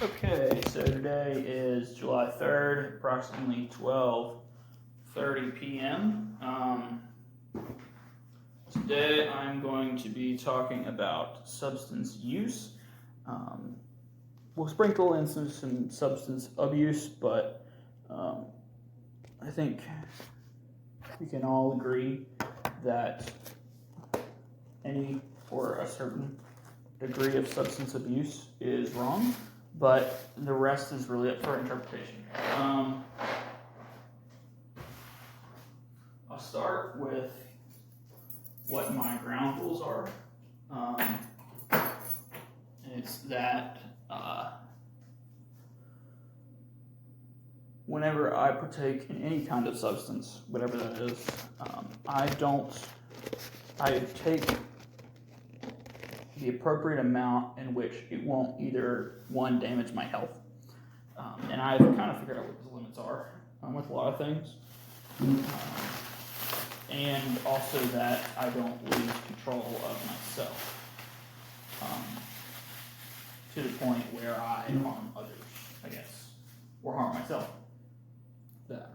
Okay, so today is July 3rd, approximately 12:30 p.m. Today I'm going to be talking about substance use. We'll sprinkle in some substance abuse, but I think we can all agree that any or a certain degree of substance abuse is wrong, but the rest is really up for interpretation. I'll start with what my ground rules are. It's that whenever I partake in any kind of substance, whatever that is, I take the appropriate amount in which it won't either, one, damage my health, and I've kind of figured out what the limits are with a lot of things, and also that I don't lose control of myself to the point where I harm others, I guess, or harm myself. That.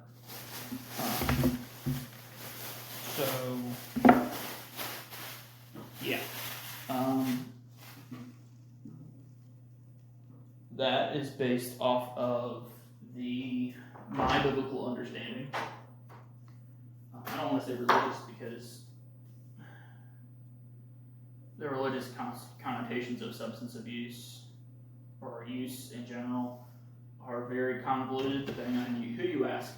Yeah. That is based off of my biblical understanding. I don't want to say religious because the religious connotations of substance abuse or use in general are very convoluted depending on who you ask.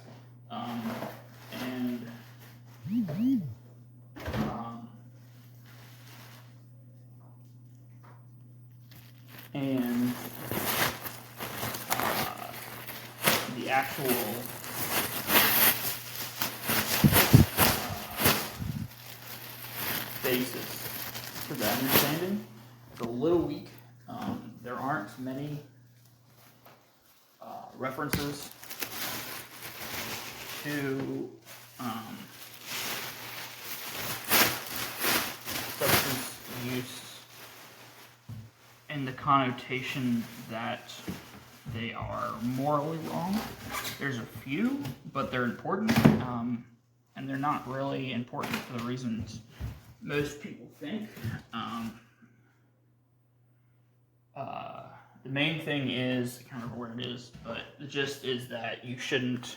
And the actual basis for that understanding is a little weak. There aren't many references to substance use in the connotation that they are morally wrong. There's a few, but they're important, and they're not really important for the reasons most people think. The main thing is, I can't remember where it is, but the gist is that you shouldn't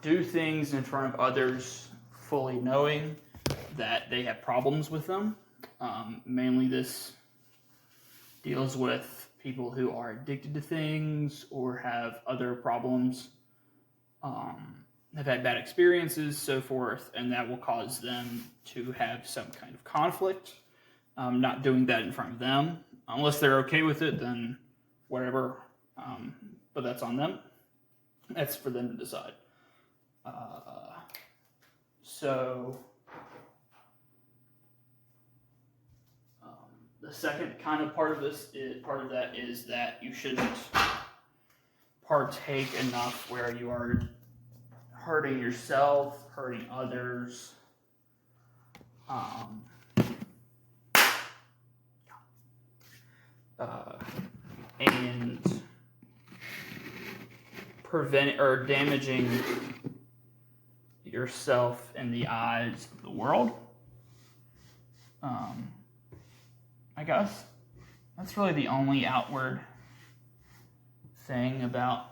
do things in front of others fully knowing that they have problems with them. Mainly this deals with people who are addicted to things or have other problems, have had bad experiences, so forth, and that will cause them to have some kind of conflict. Not doing that in front of them. Unless they're okay with it, then whatever. But that's on them. That's for them to decide. The second kind of part of that is that you shouldn't partake enough where you are hurting yourself, hurting others, and prevent or damaging yourself in the eyes of the world. I guess that's really the only outward thing about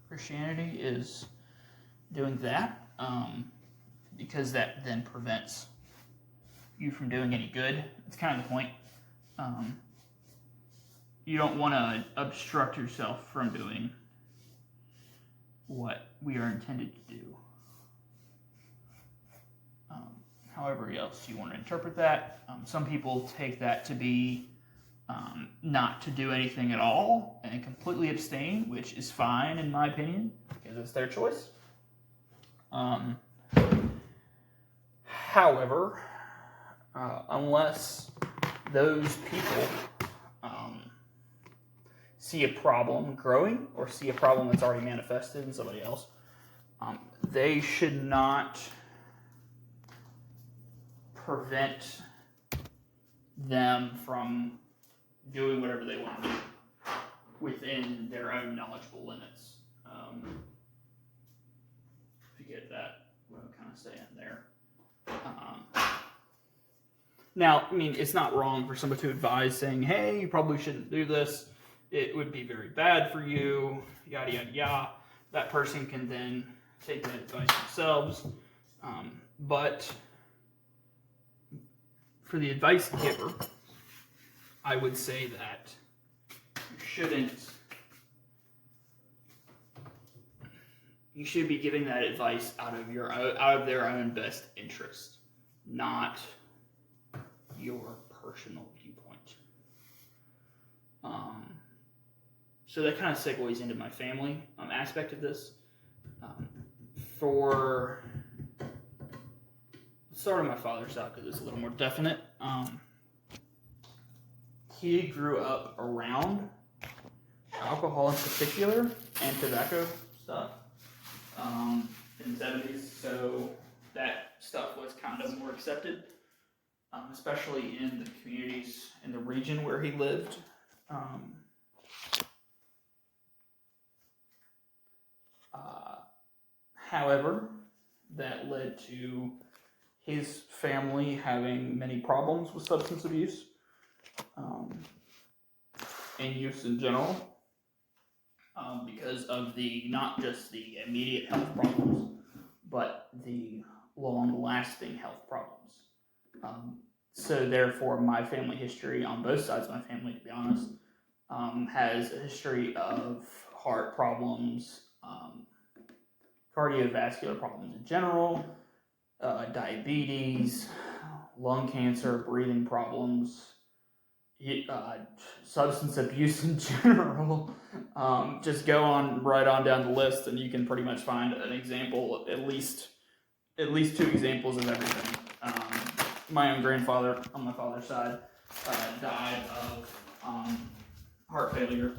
Christianity is doing that, because that then prevents you from doing any good. It's kind of the point. You don't want to obstruct yourself from doing what we are intended to do. However else you want to interpret that. Some people take that to be not to do anything at all and completely abstain, which is fine in my opinion, because it's their choice. However, unless those people see a problem growing or see a problem that's already manifested in somebody else, they should not prevent them from doing whatever they want to do within their own knowledgeable limits. If you get that, what I'm kind of saying there. Now, I mean, it's not wrong for somebody to advise saying, hey, you probably shouldn't do this. It would be very bad for you, yada, yada, yada. That person can then take that advice themselves. But for the advice giver, I would say that you should be giving that advice out of their own best interest, not your personal viewpoint. So that kind of segues into my family aspect of this. Let's start on my father's side because it's a little more definite. He grew up around alcohol in particular and tobacco stuff in the 70s, so that stuff was kind of more accepted, especially in the communities in the region where he lived. However, that led to his family having many problems with substance abuse and use in general, because of not just the immediate health problems, but the long-lasting health problems. So therefore, my family history on both sides of my family, to be honest, has a history of heart problems, cardiovascular problems in general, diabetes, lung cancer, breathing problems, substance abuse in general. Just go right on down the list, and you can pretty much find an example, at least 2 examples of everything. My own grandfather on my father's side died of heart failure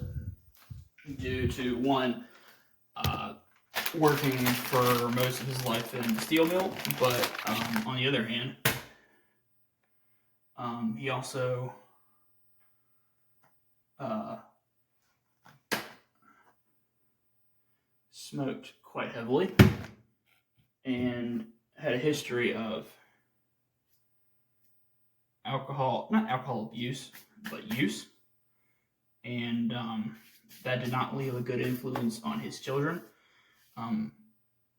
due to one, working for most of his life in the steel mill, but on the other hand, he also smoked quite heavily and had a history of not alcohol abuse, but use, and that did not leave a good influence on his children,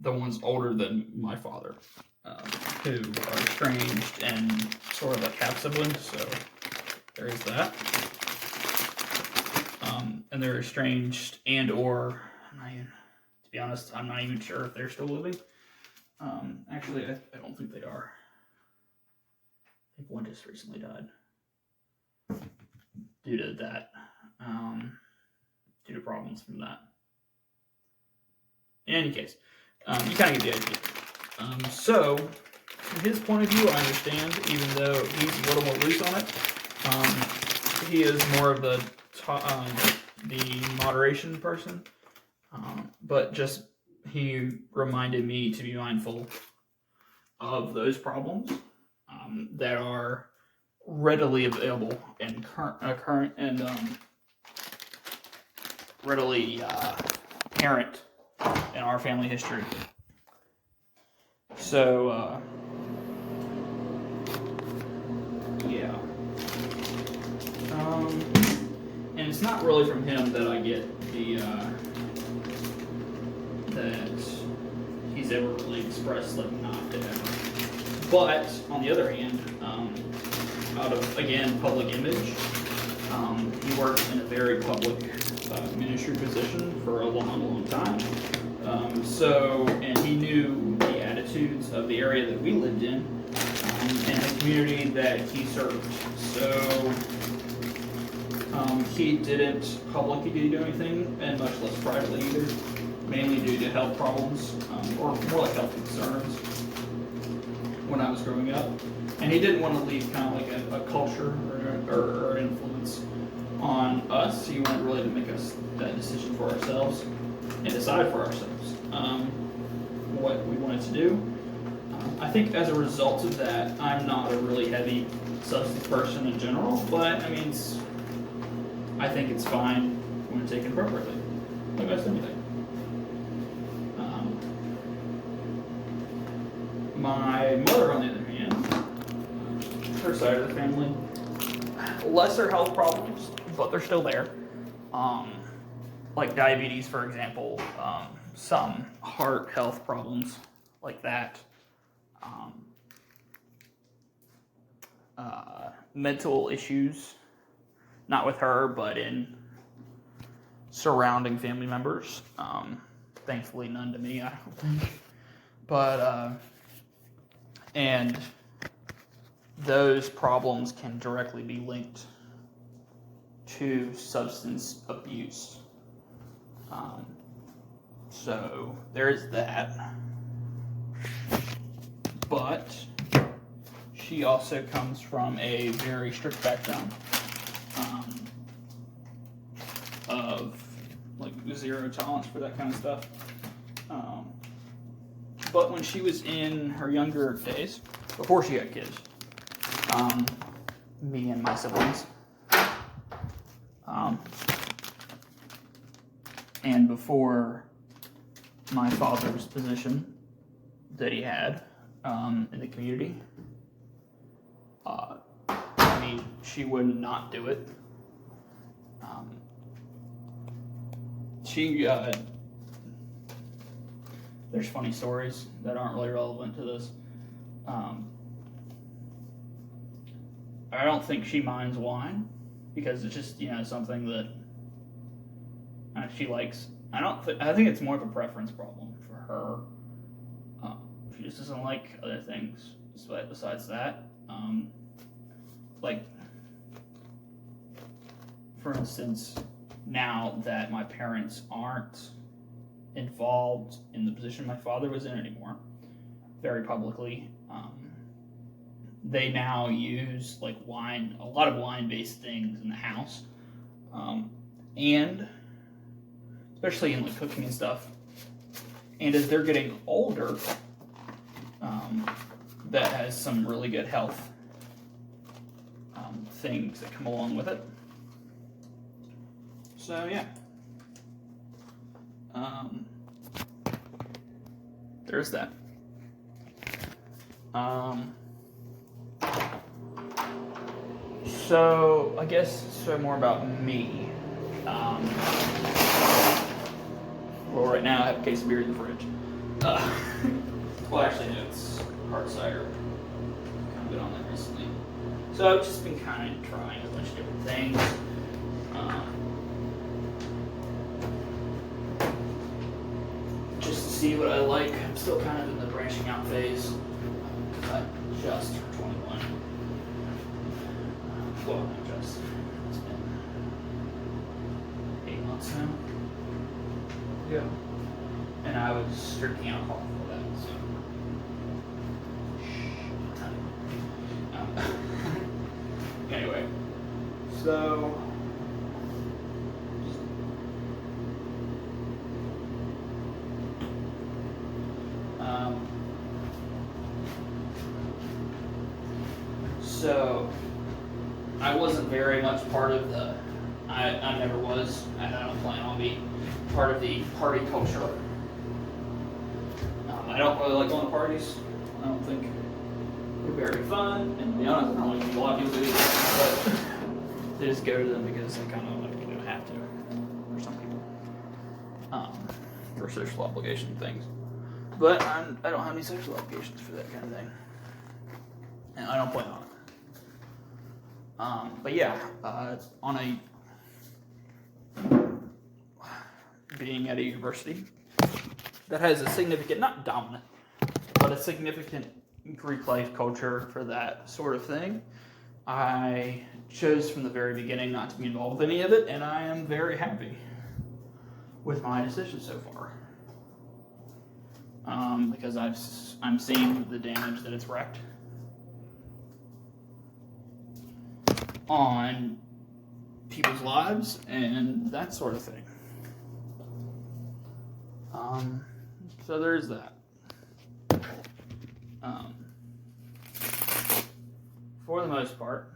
the ones older than my father, who are estranged and sort of like half siblings, so there is that. And they're estranged and or, to be honest, I'm not even sure if they're still living. Actually, I don't think they are. I think one just recently died due to that, due to problems from that. In any case, you kind of get the idea. So, from his point of view, I understand, even though he's a little more loose on it. He is more of the moderation person, but just he reminded me to be mindful of those problems that are readily available and current and readily apparent in our family history. So, yeah. And it's not really from him that I get the, that he's ever really expressed, like, not to ever. But, on the other hand, out of, again, public image, he worked in a very public ministry position for a long, long time. And he knew the attitudes of the area that we lived in, and the community that he served. So, he didn't publicly do anything, and much less privately either, mainly due to health problems, or more like health concerns when I was growing up. And he didn't want to leave kind of like a culture or influence on us. He wanted really to make us that decision for ourselves and decide for ourselves what we wanted to do. I think as a result of that, I'm not a really heavy substance person in general, but I mean, I think it's fine when taken appropriately, like most anything. My mother, on the other hand, her side of the family, lesser health problems, but they're still there. Like diabetes, for example, some heart health problems like that. Mental issues, not with her, but in surrounding family members. Thankfully, none to me, I don't think. But, and those problems can directly be linked to substance abuse. So there is that. But she also comes from a very strict background of like zero tolerance for that kind of stuff. But when she was in her younger days, before she had kids, me and my siblings, and before my father's position that he had in the community, I mean, she would not do it. There's funny stories that aren't really relevant to this. I don't think she minds wine because it's just, something that she likes. I think it's more of a preference problem for her. She just doesn't like other things besides that. Like, for instance, now that my parents aren't involved in the position my father was in anymore, very publicly, they now use like wine, a lot of wine-based things in the house, and especially in like cooking and stuff. And as they're getting older, that has some really good health things that come along with it. So yeah, there's that. So I guess more about me. Well, right now I have a case of beer in the fridge. Well, actually, no, it's hard cider. Kind of been on that recently. So I've just been kind of trying a bunch of different things. Just to see what I like. I'm still kind of in the branching out phase. I just turned 21. Well, not just. It's been 8 months now. Yeah. And I was drinking alcohol for that, so. Anyway, so. So, I wasn't very much part of the, I never was, and I don't plan on being part of the party culture. I don't really like going to parties. I don't think they're very fun, and to be honest, I don't think a lot of people do, but they just go to them because they kind of like, have to, for some people, for social obligation things. But I don't have any social obligations for that kind of thing, and I don't plan on it. But yeah, on a being at a university that has a significant, not dominant, but a significant Greek life culture for that sort of thing, I chose from the very beginning not to be involved with any of it, and I am very happy with my decision so far. Because I'm seeing the damage that it's wreaked on people's lives and that sort of thing. So there's that. For the most part,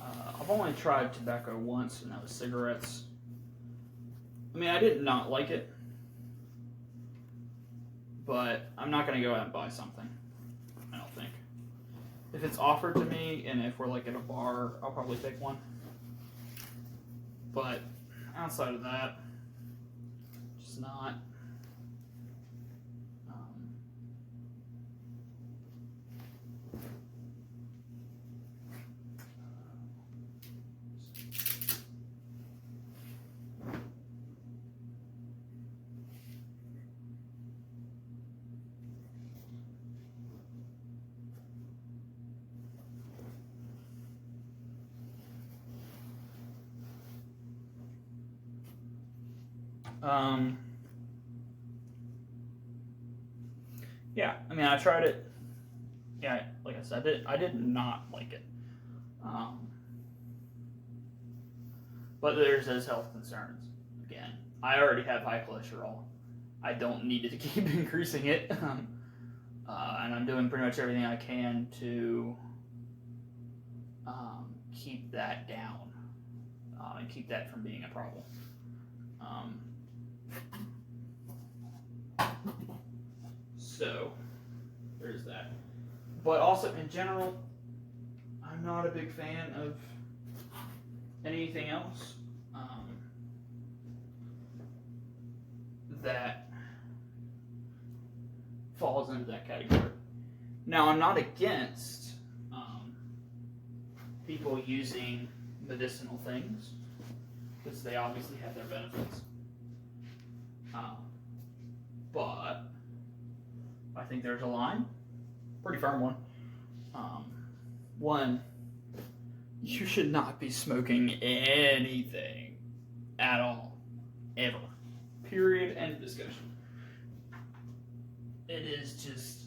I'll I've only tried tobacco once, and that was cigarettes. I mean, I did not like it, but I'm not going to go out and buy something, I don't think. If it's offered to me, and if we're like at a bar, I'll probably take one. But outside of that, just not. Yeah, I mean, I tried it. Yeah, like I said, I did not like it. But there's those health concerns. Again, I already have high cholesterol. I don't need to keep increasing it. And I'm doing pretty much everything I can to keep that down and keep that from being a problem. So, there's that. But also, in general, I'm not a big fan of anything else that falls into that category. Now, I'm not against people using medicinal things, because they obviously have their benefits. But I think there's a line, pretty firm one. One, you should not be smoking anything at all, ever. Period. End of discussion. It is just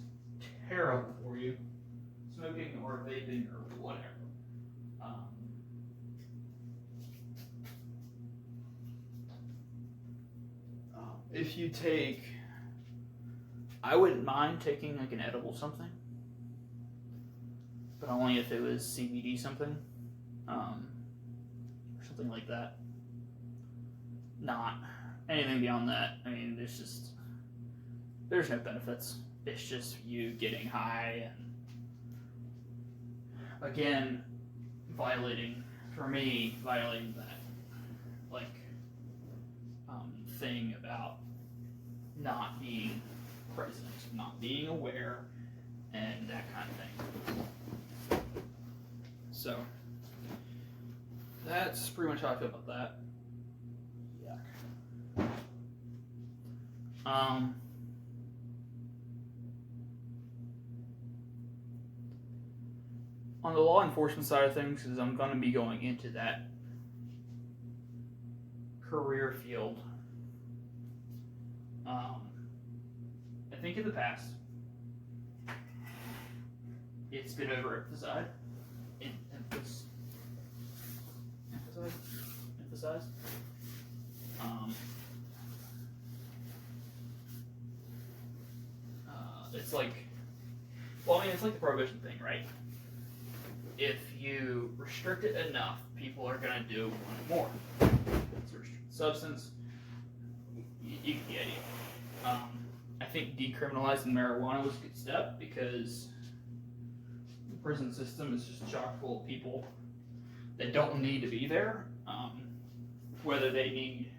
terrible for you, smoking or vaping or whatever. If you take, I wouldn't mind taking like an edible something, but only if it was CBD something, or something like that. Not anything beyond that. I mean, there's no benefits. It's just you getting high and, again, violating that, like, thing about not being present, not being aware, and that kind of thing. So, that's pretty much how I feel about that. Yuck. On the law enforcement side of things, because I'm going to be going into that career field, I think in the past, it's been overemphasized. Emphasized. It's like, well, I mean, it's like the prohibition thing, right? If you restrict it enough, people are going to do one more. It's a restricted substance. You get the idea. I think decriminalizing marijuana was a good step, because the prison system is just chock full of people that don't need to be there. Whether they need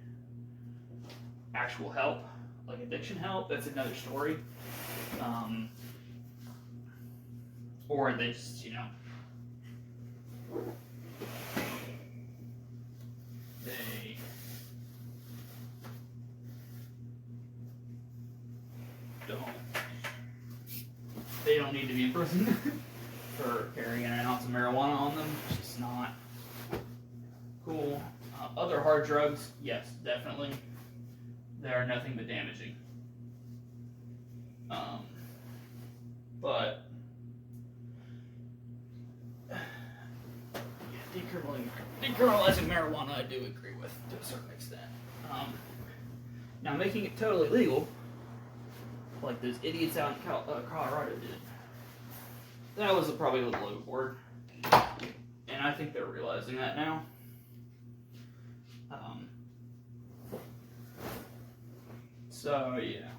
actual help, like addiction help, that's another story. Or they just, they don't need to be in prison for carrying an ounce of marijuana on them. It's just not cool. Other hard drugs, yes, definitely. They are nothing but damaging. But decriminalizing marijuana, I do agree with to a certain extent. Now, making it totally legal, like those idiots out in Colorado did, that was probably a little overboard. And and I think they're realizing that now. So yeah.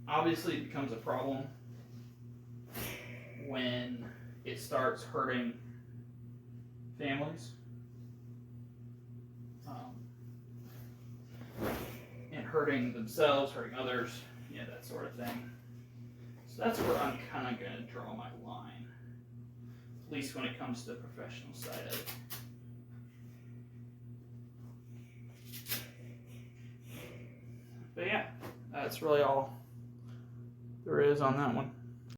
Obviously, it becomes a problem when it starts hurting families and hurting themselves, hurting others, that sort of thing. So that's where I'm kind of going to draw my line, at least when it comes to the professional side of it. But yeah, that's really all there is on that one.